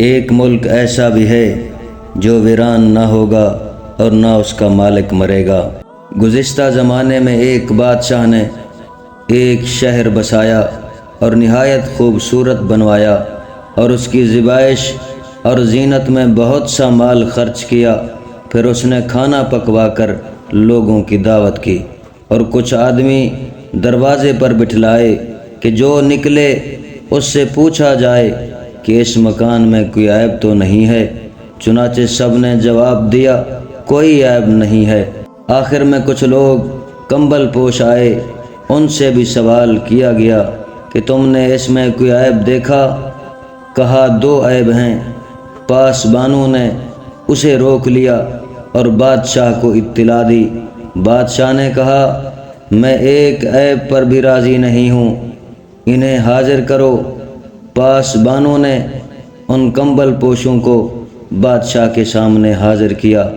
ایک ملک ایسا بھی ہے جو ویران نہ ہوگا اور نہ اس کا مالک مرے گا۔ گزشتہ زمانے میں ایک بادشاہ نے ایک شہر بسایا اور نہایت خوبصورت بنوایا اور اس کی زیبائش اور زینت میں بہت سا مال خرچ کیا۔ پھر اس نے کھانا پکوا کر لوگوں کی دعوت کی اور کچھ آدمی دروازے پر بٹھلائے کہ جو نکلے اس سے پوچھا جائے کہ اس مکان میں کوئی عیب تو نہیں ہے۔ چنانچہ سب نے جواب دیا کوئی عیب نہیں ہے۔ آخر میں کچھ لوگ کمبل پوش آئے، ان سے بھی سوال کیا گیا کہ تم نے اس میں کوئی عیب دیکھا؟ کہا 2 عیب ہیں۔ پاسبانوں نے اسے روک لیا اور بادشاہ کو اطلاع دی۔ بادشاہ نے کہا میں ایک عیب پر بھی راضی نہیں ہوں، انہیں حاضر کرو۔ پاسبانوں نے ان کمبل پوشوں کو بادشاہ کے سامنے حاضر کیا۔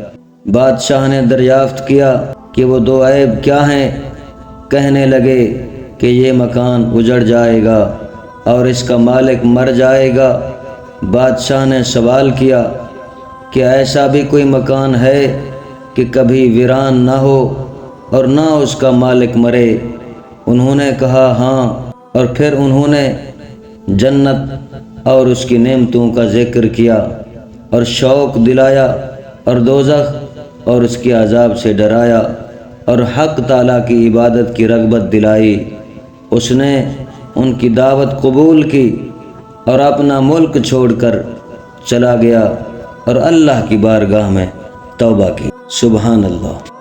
بادشاہ نے دریافت کیا کہ وہ 2 عیب کیا ہیں؟ کہنے لگے کہ یہ مکان اجڑ جائے گا اور اس کا مالک مر جائے گا۔ بادشاہ نے سوال کیا کہ ایسا بھی کوئی مکان ہے کہ کبھی ویران نہ ہو اور نہ اس کا مالک مرے؟ انہوں نے کہا ہاں، اور پھر انہوں نے جنت اور اس کی نعمتوں کا ذکر کیا اور شوق دلایا اور دوزخ اور اس کے عذاب سے ڈرایا اور حق تعالیٰ کی عبادت کی رغبت دلائی۔ اس نے ان کی دعوت قبول کی اور اپنا ملک چھوڑ کر چلا گیا اور اللہ کی بارگاہ میں توبہ کی۔ سبحان اللہ۔